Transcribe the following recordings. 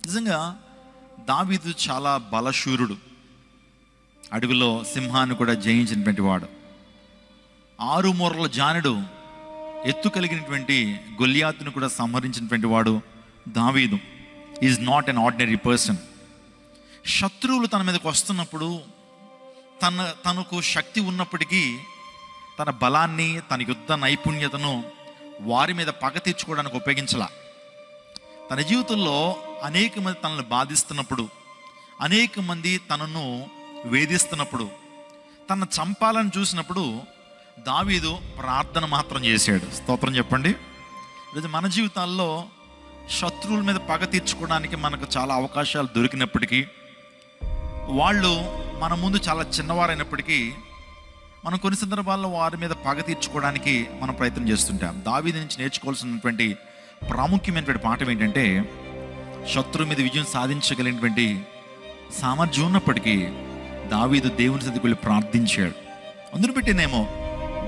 నిజంగా దావీదు చాలా బలశూరుడు, అడవిలో సింహాన్ని కూడా జయించినటువంటి వాడు, 6 మూరల జానుడు, ఎత్తు కలిగినటువంటి గొల్యాతును కూడా సంహరించినటువంటి వాడు దావీదు. Is not an ordinary person. శత్రువులు తన మీదకి వస్తున్నప్పుడు తనకు శక్తి ఉన్నప్పటికీ తన బలాన్ని, తన యుద్ధ నైపుణ్యతను వారి మీద పగ తీర్చుకోవడానికి ఉపయోగించాల. తన జీవితంలో అనేక మంది తనను బాధిస్తున్నప్పుడు, అనేక మంది తనను వేధిస్తున్నప్పుడు, తనను చంపాలని చూసినప్పుడు దావీదు ప్రార్థన మాత్రం చేశాడు. స్తోత్రం చెప్పండి. ఈరోజు మన జీవితాల్లో శత్రువుల మీద పగ తీర్చుకోవడానికి మనకు చాలా అవకాశాలు దొరికినప్పటికీ, వాళ్ళు మన ముందు చాలా చిన్నవారైనప్పటికీ, మనం కొన్ని సందర్భాల్లో వారి మీద పగ తీర్చుకోవడానికి మనం ప్రయత్నం చేస్తుంటాం. దావీదు నుంచి నేర్చుకోవాల్సినటువంటి ప్రాముఖ్యమైనటువంటి పాఠం ఏంటంటే, శత్రువు మీద విజయం సాధించగలిగినటువంటి సామర్థ్యం ఉన్నప్పటికీ దావీదు దేవుని సన్నిధికి వెళ్ళి ప్రార్థించాడు. అందును పెట్టినేమో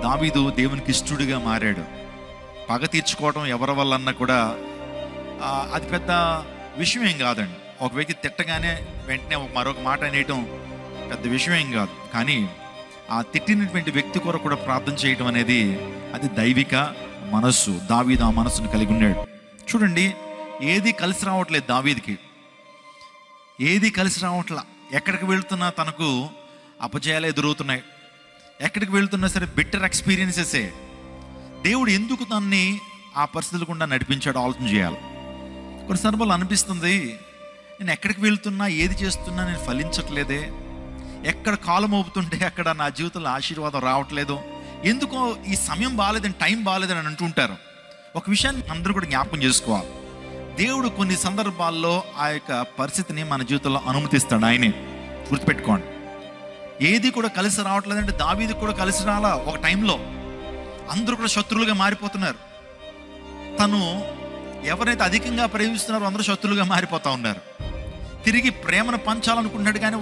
దావీదు దేవునికి ఇష్టడుగా మారాడు. పగ తీర్చుకోవడం ఎవరి వల్ల అన్నా కూడా అది పెద్ద విషయం ఏం కాదండి. ఒక వ్యక్తి తిట్టగానే వెంటనే మరొక మాట అనేయటం పెద్ద విషయం ఏం కాదు. కానీ ఆ తిట్టినటువంటి వ్యక్తి కొరకు కూడా ప్రార్థన చేయటం అనేది అది దైవిక మనస్సు. దావీదు ఆ మనస్సును కలిగి ఉన్నాడు. చూడండి, ఏది కలిసి రావట్లేదు దావీదుకి, ఏది కలిసి రావట్లా. ఎక్కడికి వెళ్తున్నా తనకు అపజయాలు ఎదురవుతున్నాయి. ఎక్కడికి వెళ్తున్నా సరే బిట్టర్ ఎక్స్పీరియన్సెసే. దేవుడు ఎందుకు తనని ఆ పరిస్థితులు గుండా నడిపించాడో ఆలోచన చేయాలి. కొన్ని సందర్భాలు అనిపిస్తుంది, నేను ఎక్కడికి వెళ్తున్నా, ఏది చేస్తున్నా నేను ఫలించట్లేదే, ఎక్కడ కాలు మోపుతుంటే అక్కడ నా జీవితంలో ఆశీర్వాదం రావట్లేదు, ఎందుకో ఈ సమయం బాగాలేదని, టైం బాగాలేదని అని అంటుంటారు. ఒక విషయాన్ని అందరూ కూడా జ్ఞాపకం చేసుకోవాలి. దేవుడు కొన్ని సందర్భాల్లో ఆ యొక్క పరిస్థితిని మన జీవితంలో అనుమతిస్తాడు. ఆయనే గుర్తుపెట్టుకోండి. ఏది కూడా కలిసి రావట్లేదంటే దావీదు కూడా కలిసి రాలా. ఒక టైంలో అందరూ కూడా శత్రువులుగా మారిపోతున్నారు. తను ఎవరైతే అధికంగా ప్రేమిస్తున్నారో అందరూ శత్రువులుగా మారిపోతూ ఉన్నారు. తిరిగి ప్రేమను పంచాలనుకుంటున్నాడు కానీ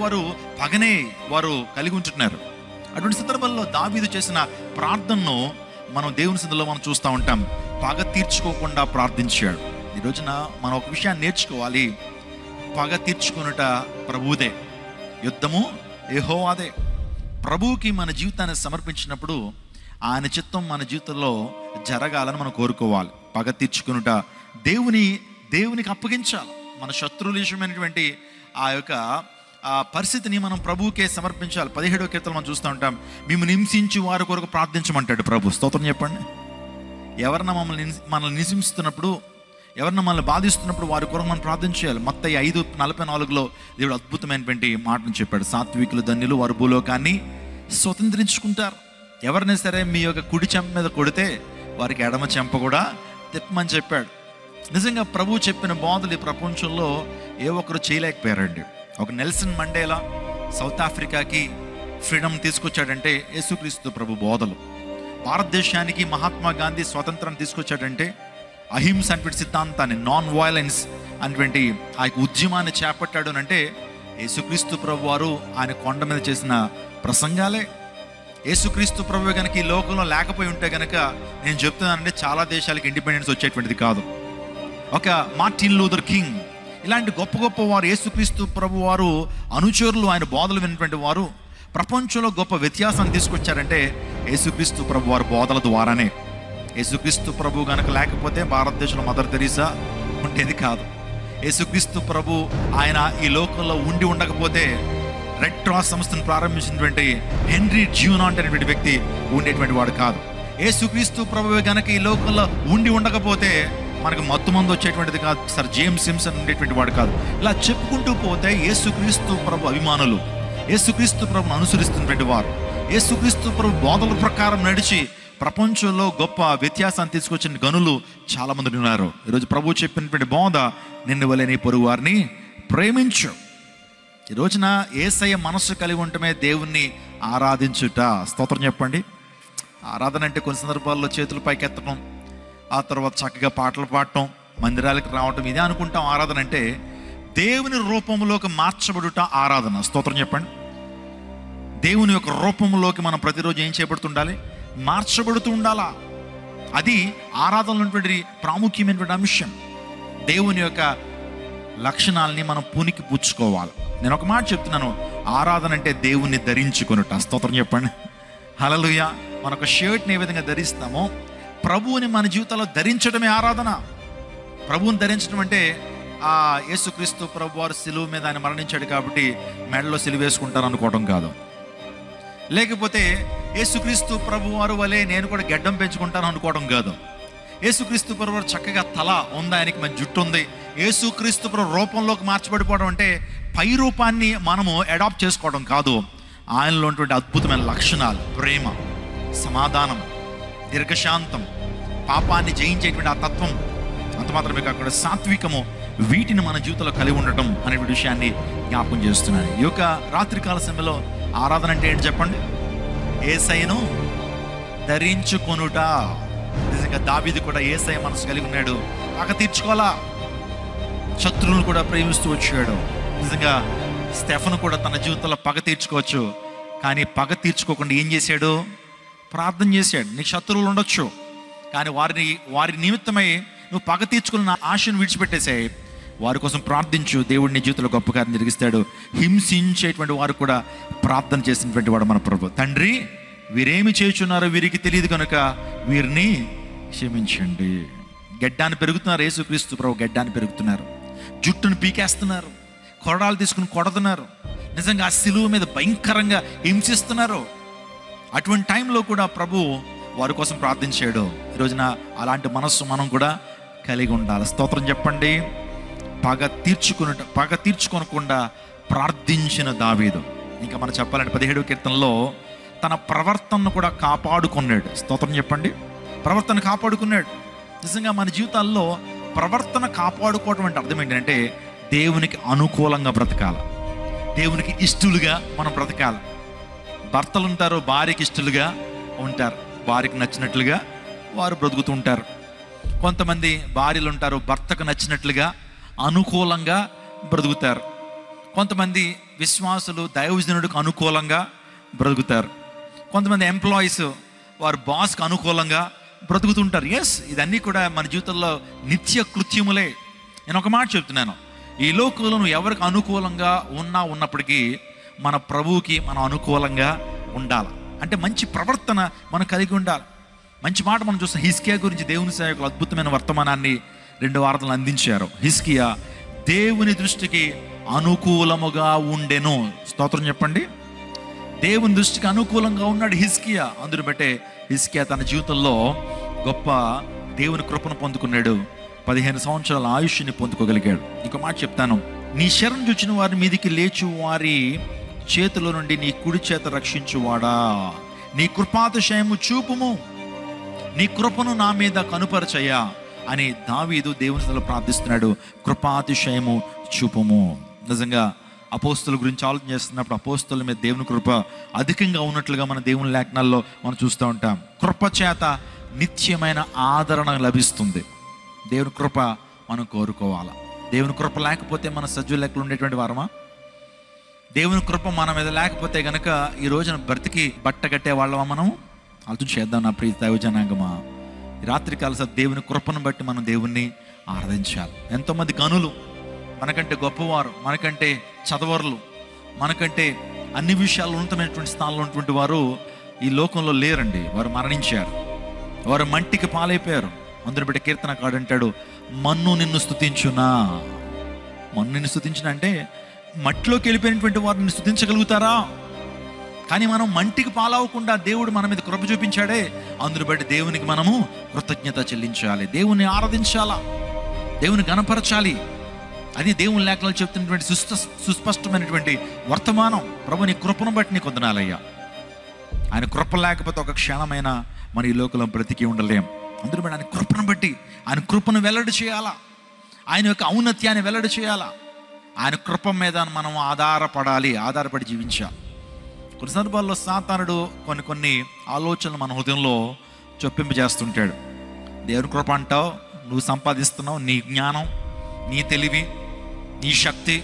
పగనే వారు కలిగి ఉంటున్నారు. అటువంటి సందర్భంలో దావీదు చేసిన ప్రార్థనను మనం దేవుని సన్నిధిలో మనం చూస్తూ ఉంటాం. పగ తీర్చుకోకుండా ప్రార్థించాడు. ఈ రోజున మనం ఒక విషయాన్ని నేర్చుకోవాలి. పగ తీర్చుకునుట ప్రభువుదే, యుద్ధము యెహోవాదే. ప్రభువుకి మన జీవితాన్ని సమర్పించినప్పుడు ఆయన చిత్తం మన జీవితంలో జరగాలని మనం కోరుకోవాలి. పగ తీర్చుకునుట దేవునికి అప్పగించాలి. మన శత్రువుల విషయమైనటువంటి ఆ యొక్క పరిస్థితిని మనం ప్రభువుకే సమర్పించాలి. 17వ కీర్తనలో మనం చూస్తూ ఉంటాం, మేము హింసించి వారి కొరకు ప్రార్థించమంటాడు ప్రభు. స్తోత్రం చెప్పండి. ఎవరన్నా మనల్ని హింసిస్తున్నప్పుడు, ఎవరన్నా మనల్ని బాధిస్తున్నప్పుడు వారి కొరకు మనం ప్రార్థన చేయాలి. మత్తయి 5:44లో దేవుడు అద్భుతమైనటువంటి మాటను చెప్పాడు, సాత్వికులు ధన్యులు, వారు భూలోకాన్ని స్వతంత్రించుకుంటారు. ఎవరినైనా సరే మీ యొక్క కుడి చెంప మీద కొడితే వారికి ఎడమ చెంప కూడా తిప్పమని చెప్పాడు. నిజంగా ప్రభు చెప్పిన బోధలు ఈ ప్రపంచంలో ఏ ఒక్కరు చేయలేకపోయారండి. ఒక నెల్సన్ మండేలా సౌత్ ఆఫ్రికాకి ఫ్రీడమ్ తీసుకొచ్చాడంటే యేసుక్రీస్తు ప్రభు బోధలు. భారతదేశానికి మహాత్మా గాంధీ స్వతంత్రం తీసుకొచ్చాడంటే అహింస అటువంటి సిద్ధాంతాన్ని, నాన్ వైలెన్స్ అటువంటి ఆ ఉద్యమాన్ని చేపట్టాడు అంటే యేసుక్రీస్తు ప్రభు వారు ఆయన కొండ మీద చేసిన ప్రసంగాలే. యేసుక్రీస్తు ప్రభు కనుక ఈ లోకంలో లేకపోయి ఉంటే కనుక నేను చెప్తున్నానంటే చాలా దేశాలకి ఇండిపెండెన్స్ వచ్చేటువంటిది కాదు. ఒక మార్టిన్ లూథర్ కింగ్ ఇలాంటి గొప్ప గొప్ప వారు, యేసుక్రీస్తు ప్రభు వారు అనుచరులు, ఆయన బోధలు విన్నటువంటి వారు ప్రపంచంలో గొప్ప వ్యత్యాసాన్ని తీసుకొచ్చారంటే యేసుక్రీస్తు ప్రభు వారి బోధల ద్వారానే. యేసుక్రీస్తు ప్రభు కనుక లేకపోతే భారతదేశంలో మదర్ తెరీసా ఉండేది కాదు. యేసుక్రీస్తు ప్రభు ఆయన ఈ లోకంలో ఉండకపోతే రెడ్ క్రాస్ సంస్థను ప్రారంభించినటువంటి హెన్రీ జ్యూనాంట్ అనేటువంటి వ్యక్తి ఉండేటువంటి వాడు కాదు. యేసుక్రీస్తు ప్రభు కనుక ఈ లోకంలో ఉండకపోతే మనకు మత్తుమందు వచ్చేటువంటిది కాదు. సర్ జేమ్స్ సింప్సన్ ఉండేటువంటి వాడు కాదు. ఇలా చెప్పుకుంటూ పోతే యేసుక్రీస్తు ప్రభు అభిమానులు, యేసుక్రీస్తు ప్రభును అనుసరిస్తున్నటువంటి వారు, యేసుక్రీస్తు ప్రభు బోధల ప్రకారం నడిచి ప్రపంచంలో గొప్ప వ్యత్యాసాన్ని తీసుకొచ్చిన గనులు చాలామంది ఉన్నారు. ఈరోజు ప్రభు చెప్పినటువంటి బోధ, నిన్ను వలె నీ పొరుగు వారిని ప్రేమించు. ఈ రోజున యేసయ్య మనస్సు కలిగి ఉండటమే దేవుణ్ణి ఆరాధించుట. స్తోత్రం చెప్పండి. ఆరాధన అంటే కొన్ని సందర్భాల్లో చేతులు పైకెత్తడం, ఆ తర్వాత చక్కగా పాటలు పాడటం, మందిరాలకు రావటం, ఇదే అనుకుంటాం ఆరాధన అంటే. దేవుని రూపంలోకి మార్చబడుట ఆరాధన. స్తోత్రం చెప్పండి. దేవుని యొక్క రూపంలోకి మనం ప్రతిరోజు ఏం చేయబడుతుండాలి? మార్చబడుతూ ఉండాలా. అది ఆరాధనలో ఉన్నటువంటి ప్రాముఖ్యమైనటువంటి అంశం. దేవుని యొక్క లక్షణాలని మనం పునికి పుచ్చుకోవాలి. నేను ఒక మాట చెప్తున్నాను, ఆరాధన అంటే దేవుణ్ణి ధరించుకొనుట. స్తోత్రం చెప్పండి, హల్లెలూయా. మన ఒక షర్ట్ని ఏ విధంగా ధరిస్తామో ప్రభువుని మన జీవితంలో ధరించడమే ఆరాధన. ప్రభువుని ధరించడం అంటే యేసుక్రీస్తు ప్రభు వారు సిలువ మీద ఆయన మరణించాడు కాబట్టి మెడలో సిలువ వేసుకుంటారు అనుకోవడం కాదు. లేకపోతే యేసుక్రీస్తు ప్రభు వారు వలె నేను కూడా గెడ్డం పెంచుకుంటాను అనుకోవడం కాదు. యేసుక్రీస్తు ప్రభు వారు చక్కగా తల ఉంది, ఆయనకి మంచి జుట్టు ఉంది. యేసుక్రీస్తు ప్రభు రూపంలోకి మార్చబడిపోవడం అంటే పై రూపాన్ని మనము అడాప్ట్ చేసుకోవడం కాదు. ఆయనలో ఉన్నటువంటి అద్భుతమైన లక్షణాలు, ప్రేమ, సమాధానం, దీర్ఘశాంతం, పాపాన్ని జయించేటువంటి ఆ తత్వం, అంత మాత్రమే కాకుండా సాత్వికము, వీటిని మన జీవితంలో కలిగి ఉండటం అనే విషయాన్ని జ్ఞాపకం చేస్తున్నాను. ఈ యొక్క రాత్రికాల సమయంలో ఆరాధన అంటే ఏంటి చెప్పండి? యేసయ్యను ధరించుకొనుట. నిజంగా దావీదు కూడా యేసయ్య మనసు కలిగి ఉన్నాడు, పగ తీర్చుకోవాలా, శత్రువులను కూడా ప్రేమిస్తూ వచ్చాడు. నిజంగా స్టెఫను కూడా తన జీవితంలో పగ తీర్చుకోవచ్చు, కానీ పగ తీర్చుకోకుండా ఏం చేశాడు? ప్రార్థన చేశాడు. నీకు శత్రువులు ఉండొచ్చు, కానీ వారి నిమిత్తమై నువ్వు పగ తీర్చుకున్న ఆశను విడిచిపెట్టేసాయి, వారి కోసం ప్రార్థించు, దేవుడు నీ జీవితంలో గొప్ప కార్యం జరిగిస్తాడు. హింసించేటువంటి వారు కూడా ప్రార్థన చేసినటువంటి వాడు మన ప్రభు. తండ్రి, వీరేమి చేయుచున్నారో వీరికి తెలియదు కనుక వీరిని క్షమించండి. గెడ్డాన్ని పెరుగుతున్నారు, యేసుక్రీస్తు ప్రభు గెడ్డాన్ని పెరుగుతున్నారు, జుట్టును పీకేస్తున్నారు, కొరడాలు తీసుకుని కొడుతున్నారు, నిజంగా ఆ సిలువ మీద భయంకరంగా హింసిస్తున్నారు. అటువంటి టైంలో కూడా ప్రభు వారి కోసం ప్రార్థించాడు. ఈరోజున అలాంటి మనస్సు మనం కూడా కలిగి ఉండాలి. స్తోత్రం చెప్పండి. పగ తీర్చుకొనకుండా ప్రార్థించిన దావీదు. ఇంకా మనం చెప్పాలంటే 17వ కీర్తనలో తన ప్రవర్తనను కూడా కాపాడుకున్నాడు. స్తోత్రం చెప్పండి. ప్రవర్తన కాపాడుకున్నాడు. నిజంగా మన జీవితాల్లో ప్రవర్తన కాపాడుకోవడం అంటే అర్థం ఏంటంటే దేవునికి అనుకూలంగా బ్రతకాలి, దేవునికి ఇష్టలుగా మనం బ్రతకాలి. భర్తలు ఉంటారు, భార్యకి ఇష్టలుగా ఉంటారు, భార్యకి నచ్చినట్లుగా వారు బ్రతుకుతూ ఉంటారు. కొంతమంది భార్యలు ఉంటారు, భర్తకు నచ్చినట్లుగా అనుకూలంగా బ్రతుకుతారు. కొంతమంది విశ్వాసులు దైవజనుడికి అనుకూలంగా బ్రతుకుతారు. కొంతమంది ఎంప్లాయీస్ వారు బాస్కి అనుకూలంగా బ్రతుకుతుంటారు. ఎస్, ఇదన్నీ కూడా మన జీవితంలో నిత్య కృత్యములే. నేను ఒక మాట చెప్తున్నాను, ఈ లోకంలో నువ్వు ఎవరికి అనుకూలంగా ఉన్నప్పటికీ మన ప్రభువుకి మనం అనుకూలంగా ఉండాలి. అంటే మంచి ప్రవర్తన మనం కలిగి ఉండాలి. మంచి మాట మనం చూస్తాం. హిజ్కియా గురించి దేవుని సేవకులు అద్భుతమైన వర్తమానాన్ని 2 వారాలు అందించారు. హిజ్కియా దేవుని దృష్టికి అనుకూలముగా ఉండెను. స్తోత్రం చెప్పండి. దేవుని దృష్టికి అనుకూలంగా ఉన్నాడు హిజ్కియా. అందుని బట్టే హిజ్కియా తన జీవితంలో గొప్ప దేవుని కృపను పొందుకున్నాడు. 15 సంవత్సరాల ఆయుష్ని పొందుకోగలిగాడు. ఇంకో మాట చెప్తాను, నీ శరణు చూచిన వారి మీదికి లేచు వారి చేతిలో నుండి నీ కుడి చేత రక్షించువాడా, నీ కృపాతిశయము చూపుము, నీ కృపను నా మీద కనుపరచయ్యా అని దావీదు దేవునిలో ప్రార్థిస్తున్నాడు. కృపాతిశయము చూపుము. నిజంగా అపోస్తుల గురించి ఆలోచన చేస్తున్నప్పుడు అపోస్తుల మీద దేవుని కృప అధికంగా ఉన్నట్లుగా మన దేవుని లేఖనాల్లో మనం చూస్తూ ఉంటాం. కృప చేత నిత్యమైన ఆదరణ లభిస్తుంది. దేవుని కృప మనం కోరుకోవాలి. దేవుని కృప లేకపోతే మన సజ్జుల లెక్కలు ఉండేటువంటి వారమా? దేవుని కృప మన మీద లేకపోతే కనుక ఈ రోజున బ్రతికి బట్ట కట్టే వాళ్ళమా మనం? ఆలోచన చేద్దాం నా ప్రియ దైవ జనాంగమా. రాత్రికాల దేవుని కృపను బట్టి మనం దేవుణ్ణి ఆరాధించాలి. ఎంతోమంది గనులు, మనకంటే గొప్పవారు, మనకంటే చదవరులు, మనకంటే అన్ని విషయాలు ఉన్నతమైనటువంటి స్థానంలో ఉన్నటువంటి వారు ఈ లోకంలో లేరండి. వారు మరణించారు, వారు మంటికి పాలైపోయారు. అందుని బట్టి కీర్తనకాడు అంటాడు, మన్ను నిన్ను స్తుతించునా. మన్ను నిన్ను స్తుతించునా అంటే మట్టిలోకి వెళ్ళిపోయినటువంటి వారు నిన్ను స్తుతించగలుగుతారా? కానీ మనం మంటికి పాలవకుండా దేవుడు మన మీద కృప చూపించాడే, అందుని బట్టి దేవునికి మనము కృతజ్ఞత చెల్లించాలి, దేవుని ఆరాధించాలా, దేవుని గణపరచాలి. అది దేవుని లేఖనాలు చెప్తున్నటువంటి సుస్పష్టమైనటువంటి వర్తమానం. ప్రభు నీ కృపను బట్టి నీకు వందనాలయ్యా. ఆయన కృప లేకపోతే ఒక క్షణమైనా మన ఈ లోకంలో బ్రతికి ఉండలేం. అందులో బట్టి ఆయన కృపను బట్టి ఆయన కృపను వెల్లడి చేయాలా, ఆయన యొక్క ఔన్నత్యాన్ని వెల్లడి చేయాలా. ఆయన కృప మీద మనం ఆధారపడి జీవించాలి. కొన్ని సందర్భాల్లో సాతానుడు కొన్ని ఆలోచనలు మన హృదయంలో చొప్పింపజేస్తుంటాడు. దేవుని కృప అంటావు, నువ్వు సంపాదిస్తున్నావు, నీ జ్ఞానం, నీ తెలివి, నీ శక్తి,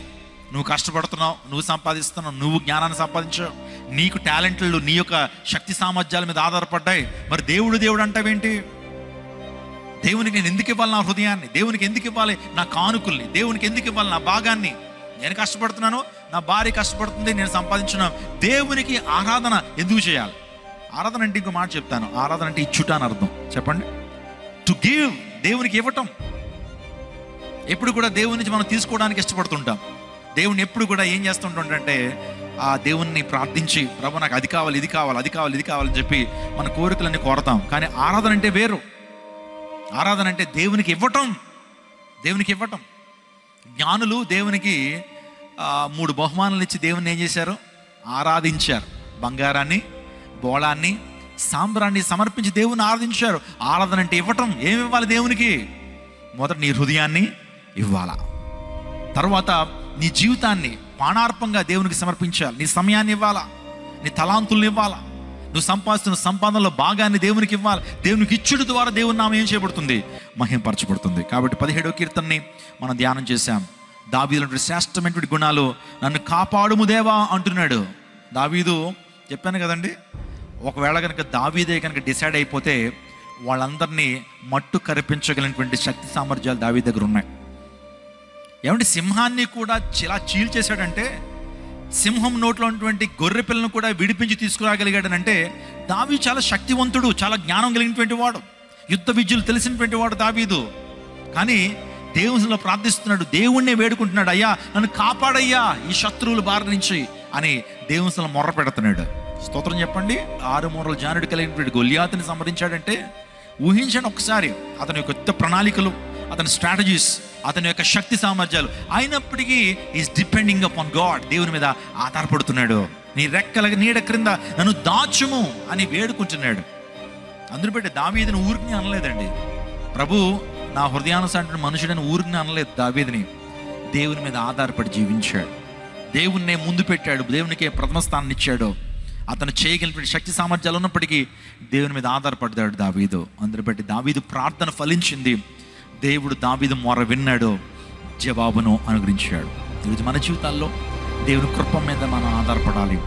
నువ్వు కష్టపడుతున్నావు, నువ్వు సంపాదిస్తున్నావు, నువ్వు జ్ఞానాన్ని సంపాదించావు, నీకు టాలెంట్లు నీ యొక్క శక్తి సామర్థ్యాల మీద ఆధారపడ్డాయి. మరి దేవుడు అంటావేంటి? దేవునికి నేను ఎందుకు ఇవ్వాలి నా హృదయాన్ని, దేవునికి ఎందుకు ఇవ్వాలి నా కానుకల్ని, దేవునికి ఎందుకు ఇవ్వాలి నా భాగాన్ని. నేను కష్టపడుతున్నాను, నా భార్య కష్టపడుతుంది, నేను సంపాదించున్నాను. దేవునికి ఆరాధన ఎందుకు చేయాలి? ఆరాధన అంటే ఇంకో మాట చెప్తాను, ఆరాధన అంటే ఇచ్చుట అని అర్థం. చెప్పండి, టు గివ్, దేవునికి ఇవ్వటం. ఎప్పుడు కూడా దేవుని నుంచి మనం తీసుకోవడానికి ఇష్టపడుతుంటాం. దేవుని ఎప్పుడు కూడా ఏం చేస్తుంటుంటే ఆ దేవుణ్ణి ప్రార్థించి, ప్రభు నాకు అది కావాలి, ఇది కావాలి, అది కావాలి, ఇది కావాలని చెప్పి మన కోరికలన్నీ కోరతాం. కానీ ఆరాధన అంటే వేరు. ఆరాధన అంటే దేవునికి ఇవ్వటం, దేవునికి ఇవ్వటం. జ్ఞానులు దేవునికి 3 బహుమానాలు ఇచ్చి దేవుని ఏం చేశారు? ఆరాధించారు. బంగారాన్ని, బోళాన్ని, సాంబ్రాన్ని సమర్పించి దేవుని ఆరాధించారు. ఆరాధన అంటే ఇవ్వటం. ఏమి ఇవ్వాలి దేవునికి? మొదట నీ హృదయాన్ని ఇవ్వాలా, తర్వాత నీ జీవితాన్ని పానార్పంగా దేవునికి సమర్పించాలి. నీ సమయాన్ని ఇవ్వాలా, నీ తలాంతుల్ని ఇవ్వాలా, నువ్వు సంపాదిస్తున్న సంపాదనలో భాగాన్ని దేవునికి ఇవ్వాలి. దేవునికి ఇచ్చుడు ద్వారా దేవుని నామం ఏం చేయబడుతుంది? మహింపరచబడుతుంది. కాబట్టి 17వ కీర్తనని మనం ధ్యానం చేశాం. దావీదులో శ్రేష్టమైనటువంటి గుణాలు, నన్ను కాపాడుము దేవా అంటున్నాడు దావీదు. చెప్పాను కదండి, ఒకవేళ కనుక దావీదే కనుక డిసైడ్ అయిపోతే వాళ్ళందరినీ మట్టు కరిపించగలిగినటువంటి శక్తి సామర్థ్యాలు దావీదు దగ్గర ఉన్నాయి. ఏమంటే సింహాన్ని కూడా ఇలా చీల్చేశాడంటే, సింహం నోట్లో ఉన్నటువంటి గొర్రె పిల్లను కూడా విడిపించి తీసుకురాగలిగాడనంటే దావీదు చాలా శక్తివంతుడు, చాలా జ్ఞానం కలిగినటువంటి వాడు, యుద్ధ విద్యలు తెలిసినటువంటి వాడు దావీదు. కానీ దేవునిలో ప్రార్థిస్తున్నాడు, దేవుణ్ణే వేడుకుంటున్నాడు, అయ్యా నన్ను కాపాడయ్యా ఈ శత్రువుల బారి నుంచి అని దేవునిలో మొర్ర పెడుతున్నాడు. స్తోత్రం చెప్పండి. 6 మూరల జానుడు కలిగినటువంటి గొల్యాతుని సంహరించాడంటే ఊహించండి ఒకసారి. అతని యొక్క యుద్ధ ప్రణాళికలు, అతని స్ట్రాటజీస్, అతని యొక్క శక్తి సామర్థ్యాలు. అయినప్పటికీ ఈజ్ డిపెండింగ్ అపాన్ గాడ్, దేవుని మీద ఆధారపడుతున్నాడు. నీ రెక్కల నీడ క్రింద నన్ను దాచుము అని వేడుకుంటున్నాడు. అందును బట్టి దావీదుని ఊరికి అనలేదండి ప్రభు, నా హృదయానుసారి మనుషుడని ఊరికి అనలేదు దావీదుని. దేవుని మీద ఆధారపడి జీవించాడు, దేవుణ్ణే ముందు పెట్టాడు, దేవునికే ప్రథమ స్థానాన్ని ఇచ్చాడు. అతను చేయగలిగిన శక్తి సామర్థ్యాలు ఉన్నప్పటికీ దేవుని మీద ఆధారపడ్డాడు దావీదు. అందును బట్టి దావీదు ప్రార్థన ఫలించింది. దేవుడు దావీదు మొర విన్నాడు, జవాబును అనుగ్రహించాడు. ఈరోజు మన జీవితాల్లో దేవుని కృప మీద మనం ఆధారపడాలి.